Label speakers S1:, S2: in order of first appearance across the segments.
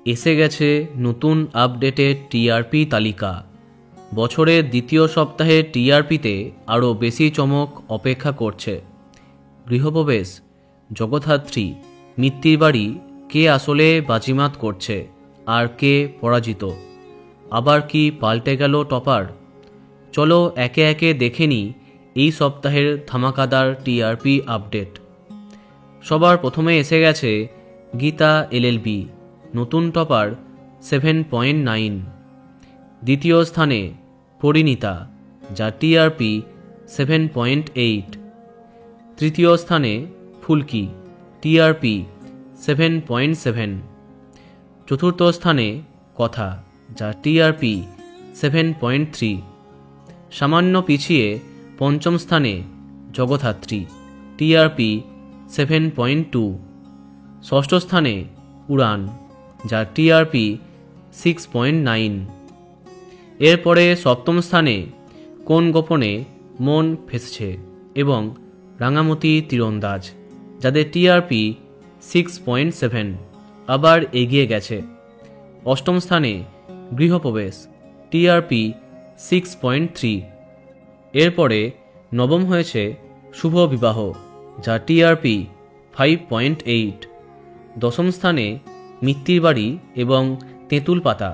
S1: এসে গেছে নতুন আপডেটেড টিআরপি তালিকা। বছরের দ্বিতীয় সপ্তাহে টিআরপিতে আরও বেশি চমক অপেক্ষা করছে। গৃহপ্রবেশ, জগদ্ধাত্রী, মিত্তির বাড়ি, কে আসলে বাজিমাত করছে আর কে পরাজিত? আবার কি পাল্টে গেল টপার? চলো একে একে দেখে নিই এই সপ্তাহের ধামাকাদার টিআরপি আপডেট। সবার প্রথমে এসে গেছে গীতা এলএলবি, নতুন টপার 7.9। দ্বিতীয় স্থানে পরিণীতা, যা টিআরপি 7.8। তৃতীয় স্থানে ফুলকি, টিআরপি 7.7। চতুর্থ স্থানে কথা, যা টিআরপি 7.3। সামান্য পিছিয়ে পঞ্চম স্থানে জগদ্ধাত্রী, টিআরপি 7.2। ষষ্ঠ স্থানে উড়ান, যা টিআরপি 6.9। এরপরে সপ্তম স্থানে কোন গোপনে মন ফেসেছে এবং রাঙামতি তীরন্দাজ, যাদের টিআরপি 6.7 আবার এগিয়ে গেছে। অষ্টম স্থানে গৃহপ্রবেশ, টিআরপি 6.3। এরপরে নবম হয়েছে শুভ বিবাহ, যা টিআরপি 5.8। দশম স্থানে মিত্তির বাড়ি এবং তেঁতুল পাতা,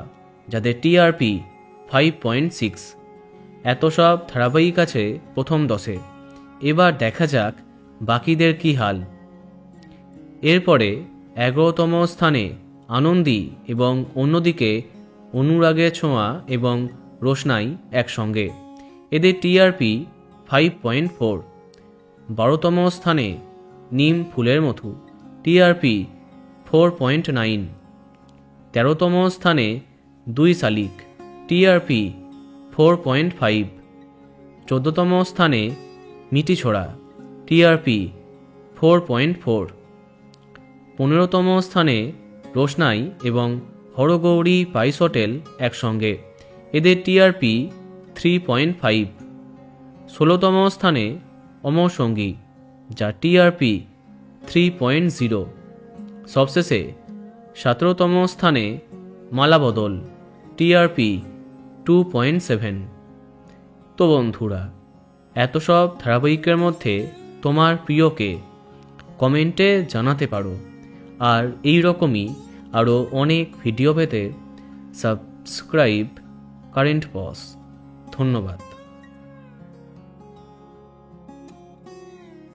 S1: যাদের টিআরপি 5.6। এত সব ধারাবাহিক আছে প্রথম 10-এ। এবার দেখা যাক বাকিদের কি হাল। এরপরে 11তম স্থানে আনন্দী এবং অন্যদিকে অনুরাগের ছোঁয়া এবং রোশনাই একসঙ্গে, এদের টিআরপি 5.4। 12তম স্থানে নিম ফুলের মধু, টিআরপি 4.9। 13তম স্থানে দুই শালিক, টিআরপি 4.5। 14তম স্থানে মিটিছোড়া, টিআরপি 4.4। 15তম স্থানে রোশনাই এবং হরগৌরী পাইস হোটেল একসঙ্গে, এদের টিআরপি 3.5। 16তম স্থানে অমর সঙ্গী, যা টিআরপি 3.0। সবশেষে 17তম স্থানে মালাবদল, টিআরপি 2.7। তো বন্ধুরা, এত সব ধারাবাহিকের মধ্যে তোমার প্রিয়কে কমেন্টে জানাতে পারো। আর এই রকমই আরও অনেক ভিডিও পেতে সাবস্ক্রাইব কারেন্ট বস। ধন্যবাদ।